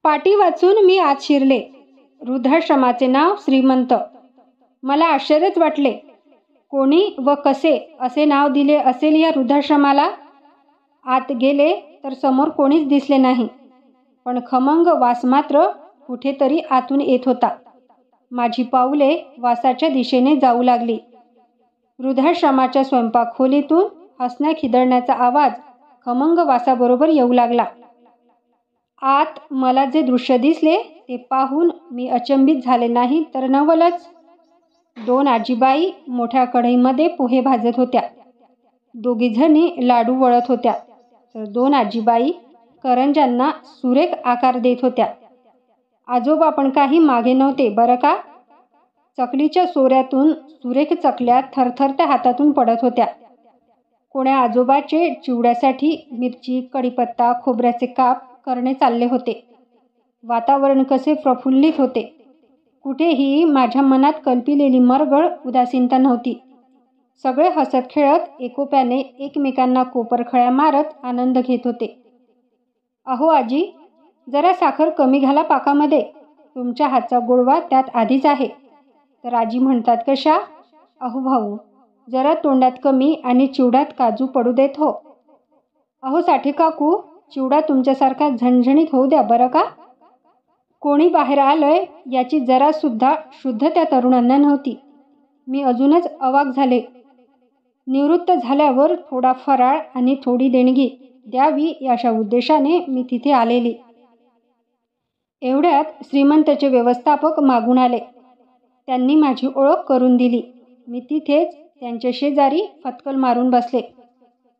पाटी वाचून मी आत शिरले. वृद्धाश्रमाचे नाव श्रीमंत. मला आश्चर्यच वाटले. कोणी व कसे असे नाव दिले असेल या वृद्धाश्रमाला? आत गेले तर समोर कोणीच दिसले नाही, पण खमंग वास मात्र कुठेतरी आतून येत होता. माझी पाऊले वासाच्या दिशेने जाऊ लागली. वृद्धाश्रमाच्या स्वयंपाकखोलीतून हसण्या खिदळण्याचा आवाज खमंग वासाबरोबर येऊ लागला. आत मला जे दृश्य दिसले ते पाहून मी अचंबित झाले नाही तर नवलच. 2 आजीबाई मोठ्या कढईमध्ये पोहे भाजत होत्या. दोघीजणी लाडू वळत होत्या, तर 2 आजीबाई करंज्यांना सुरेख आकार देत होत्या. आजोबा पण काही मागे नव्हते बरं का. चकलीच्या सोऱ्यातून सुरेख चकल्या थरथरत्या हातातून पडत होत्या. कोण्या आजोबाचे चिवड्यासाठी मिरची, कढीपत्ता, खोबऱ्याचे काप करणे चालले होते. वातावरण कसे प्रफुल्लित होते. कुठेही माझ्या मनात कल्पिलेली मरगळ उदासीनता नव्हती. सगळे हसत खेळत एकोप्याने एकमेकांना कोपरखळ्या मारत आनंद घेत होते. अहो आजी, जरा साखर कमी घाला पाकामध्ये, तुमच्या हातचा गोडवा त्यात आधीच आहे. तर आजी म्हणतात कशा, अहो भाऊ, जरा तोंडात कमी आणि चिवड्यात काजू पडू देत हो. अहो साठे काकू, चिवडा तुमच्यासारखा झणझणीत होऊ द्या बरं का. कोणी बाहेर आलंय याची जरासुद्धा शुद्ध त्या तरुणांना नव्हती. मी अजूनच अवाक झाले. निवृत्त झाल्यावर थोडा फराळ आणि थोडी देणगी द्यावी अशा उद्देशाने मी तिथे आलेली. एवढ्यात श्रीमंतचे व्यवस्थापक मागून आले. त्यांनी माझी ओळख करून दिली. मी तिथेच त्यांच्या शेजारी फतकल मारून बसले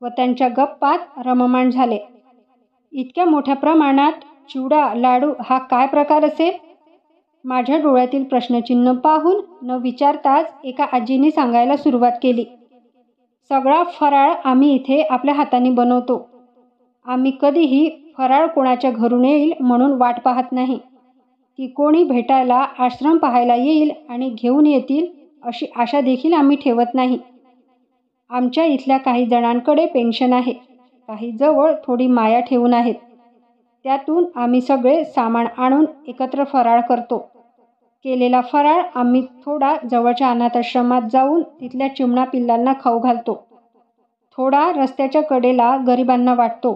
व त्यांच्या गप्पात रममाण झाले. इतक्या मोठ्या प्रमाणात चिवडा लाडू हा काय प्रकार असेल? माझ्या डोळ्यातील प्रश्नचिन्ह पाहून न विचारताच एका आजीने सांगायला सुरुवात केली. सगळा फराळ आम्ही इथे आपल्या हाताने बनवतो. आम्ही कधीही फराळ कोणाच्या घरून येईल म्हणून वाट पाहत नाही, की कोणी भेटायला, आश्रम पाहायला येईल आणि घेऊन येतील अशी आशा देखील आम्ही ठेवत नाही. आमच्या इथल्या काही जणांकडे पेन्शन आहे, काही जवळ थोडी माया ठेवून आहेत. त्यातून आम्ही सगळे सामान आणून एकत्र फराळ करतो. केलेला फराळ आम्ही थोडा जवळच्या अनाथाश्रमात जाऊन तिथल्या चिमणा पिल्लांना खाऊ घालतो. थोडा रस्त्याच्या कडेला गरिबांना वाटतो,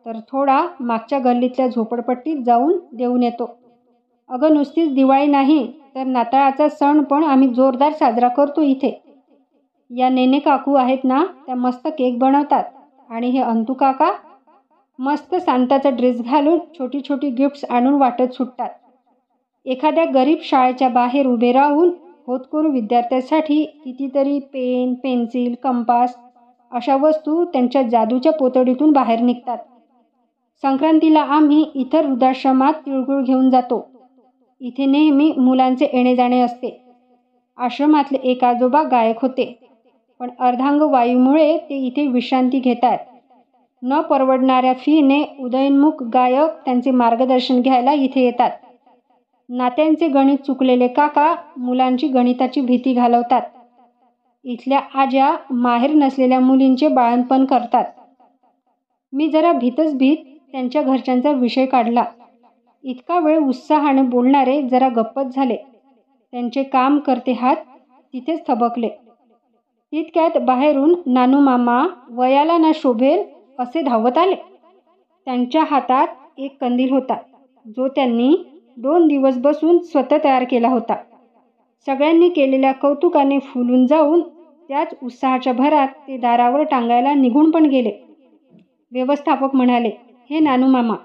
तर थोडा मागच्या गल्लीतल्या झोपडपट्टीत जाऊन देऊन येतो. अगं नुसतीच दिवाळी नाही तर नाताळाचा सण पण आम्ही जोरदार साजरा करतो इथे. या नेने काकू आहेत ना, त्या मस्त केक बनवतात आणि हे अंतू काका मस्त सांताचा ड्रेस घालून छोटी छोटी गिफ्ट्स आणून वाटत सुटतात. एखाद्या गरीब शाळेच्या बाहेर उभे राहून होतकरू विद्यार्थ्यांसाठी कितीतरी पेन, पेन्सिल, कंपास अशा वस्तू त्यांच्या जादूच्या पोतडीतून बाहेर निघतात. संक्रांतीला आम्ही इतर वृद्धाश्रमात तिळगुळ घेऊन जातो. इथे नेहमी मुलांचे येणे जाणे असते. आश्रमातले एक आजोबा गायक होते, पण अर्धांग वायूमुळे ते इथे विश्रांती घेतात. न परवडणाऱ्या फीने उदयोन्मुख गायक त्यांचे मार्गदर्शन घ्यायला इथे येतात. नात्यांचे गणित चुकलेले काका मुलांची गणिताची भीती घालवतात. इथल्या आज्या माहेर नसलेल्या मुलींचे बाळंतपण करतात. मी जरा भीतच भीत त्यांच्या घरच्यांचा विषय काढला. इतका वेळ उत्साहाने बोलणारे जरा गप्पच झाले. त्यांचे काम करते हात तिथेच थबकले. तितक्यात बाहेरून नानू मामा वयाला ना शोभेल असे धावत आले. त्यांच्या हातात एक कंदील होता, जो त्यांनी 2 दिवस बसून स्वतः तयार केला होता. सगळ्यांनी केलेल्या कौतुकाने फुलून जाऊन त्याच उत्साहाच्या भरात ते दारावर टांगायला निघून पण गेले. व्यवस्थापक म्हणाले, हे नानू मामा.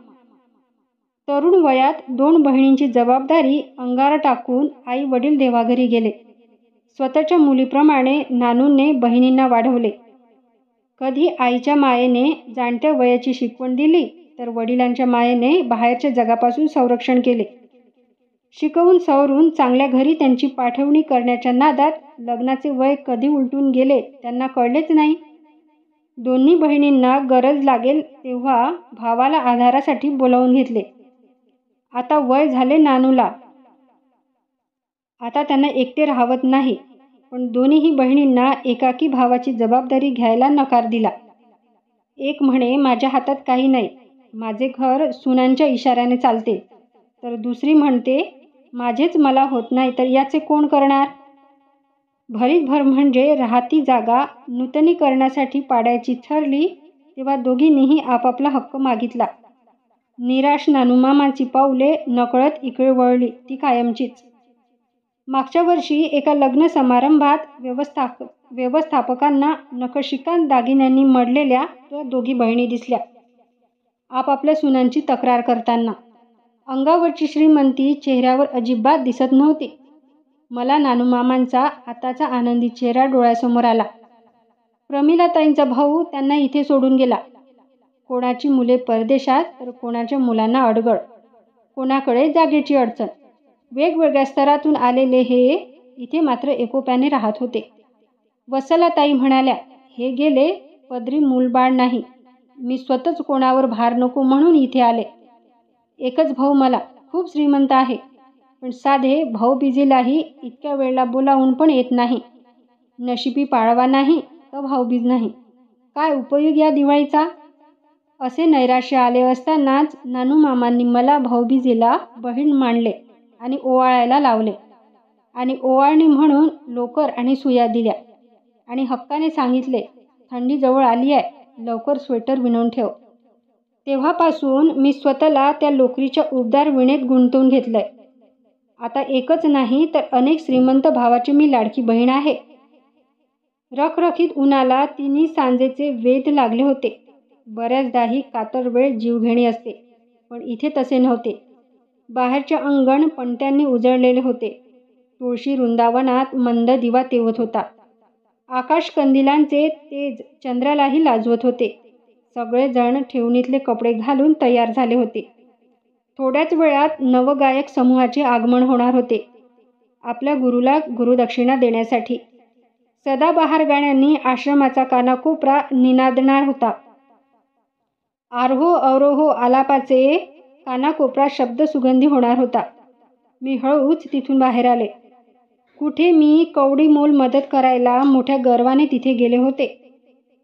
तरुण वयात 2 बहिणींची जबाबदारी अंगावर टाकून आई वडील देवाघरी गेले. स्वतःच्या मुलीप्रमाणे नानूंनी बहिणींना वाढवले. कधी आईच्या मायेने जाणत्या वयाची शिकवण दिली, तर वडिलांच्या मायेने बाहेरच्या जगापासून संरक्षण केले. शिकवून सवरून चांगल्या घरी त्यांची पाठवणी करण्याच्या नादात लग्नाचे वय कधी उलटून गेले त्यांना कळलेच नाही. दोन्ही बहिणींना गरज लागेल तेव्हा भावाला आधारासाठी बोलावून घेतले. आता वय झाले नानूला. आता त्यांना एकटे राहवत नाही, पण दोन्हीही बहिणींना एकाकी भावाची जबाबदारी घ्यायला नकार दिला. एक म्हणे, माझ्या हातात काही नाही, माझे घर सुनांच्या इशाऱ्याने चालते. तर दुसरी म्हणते माझेच मला होत नाही तर याचे कोण करणार. भरीतभर म्हणजे राहती जागा नूतनीकरणासाठी पाडायची ठरली तेव्हा दोघींनीही आपापला हक्क मागितला. निराश नानूमामांची पावले नकळत इकडे वळली ती कायमचीच. मागच्या वर्षी एका लग्न समारंभात व्यवस्थापकांना नखशिकांत दागिन्यांनी मढलेल्या त्या दोघी बहिणी दिसल्या आपापल्या सुनांची तक्रार करताना. अंगावरची श्रीमंती चेहऱ्यावर अजिबात दिसत नव्हती. मला नानूमामांचा आताचा आनंदी चेहरा डोळ्यासमोर आला. प्रमिलाताईंचा भाऊ त्यांना इथे सोडून गेला. कोणाची मुले परदेशात तर कोणाच्या मुलांना अडगळ, कोणाकडे जागेची अडचण. वेगवेगळ्या स्तरातून आलेले हे इथे मात्र एकोप्याने राहत होते. वत्सलाताई म्हणाल्या, हे गेले पदरी मूलबाळ नाही. मी स्वतःच कोणावर भार नको म्हणून इथे आले. एकच भाऊ मला, खूप श्रीमंत आहे, पण साधे भाऊबीजेलाही इतक्या वेळेला बोलावून पण येत नाही. नशिबी पाळवा नाही तर भाऊबीज नाही, काय उपयोग या दिवाळीचा. असे नैराश्य आले असतानाच नानूमामांनी मला भाऊबीजेला बहीण मानले आणि ओवाळायला लावले आणि ओवाळणी म्हणून लोकर आणि सुया दिल्या आणि हक्काने सांगितले, थंडी जवळ आली आहे, लवकर स्वेटर विणून ठेव. तेव्हापासून मी स्वतःला त्या लोकरीच्या उबदार विणेत गुंतवून घेतलंय. आता एकच नाही तर अनेक श्रीमंत भावाची मी लाडकी बहीण आहे. रखरखीत उन्हाला तिन्ही सांजेचे वेध लागले होते. बऱ्याचदाही कातर वेळ जीवघेणी असते, पण इथे तसे नव्हते. बाहेरचे अंगण पणत्यांनी उजळलेले होते. तुळशी वृंदावनात मंद दिवा तेवत होता. आकाश कंदिलांचे तेज चंद्रालाही लाजवत होते. सगळेजण ठेवणीतले कपडे घालून तयार झाले होते. थोड्याच वेळात नवगायक समूहाचे आगमन होणार होते आपल्या गुरुला गुरुदक्षिणा देण्यासाठी. सदाबहार गाण्यांनी आश्रमाचा कानाकोपरा निनादणार होता. आरोह अवरोह आलापाचे कानाकोपरा शब्द सुगंधी होणार होता. मी हळूच तिथून बाहेर आले. कुठे मी कवडी मोल मदत करायला मोठ्या गर्वाने तिथे गेले होते.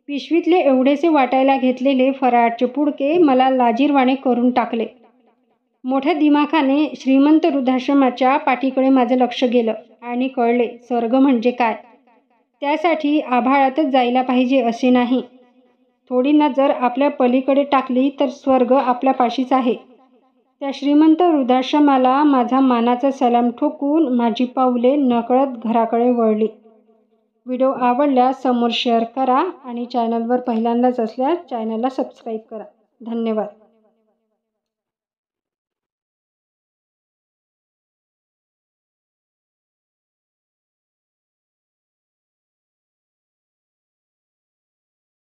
पिशवीतले एवढेसे वाटायला घेतलेले फराळाचे पुडके मला लाजीरवाणे करून टाकले. मोठ्या दिमाखाने श्रीमंत वृद्धाश्रमाच्या पाठीकडे माझं लक्ष गेलं आणि कळले स्वर्ग म्हणजे काय. त्यासाठी आभाळातच जायला पाहिजे असे नाही. थोडी नजर आपल्या पलीकडे टाकली तर स्वर्ग आपल्या पाशीच आहे. त्या श्रीमंत वृद्धाश्रमाला माझा मानाचा सलाम ठोकून माझी पावले नकळत घराकडे वळली. व्हिडिओ आवडल्यास समोर शेअर करा आणि चॅनलवर पहिल्यांदाच असल्यास चॅनलला सबस्क्राईब करा. धन्यवाद.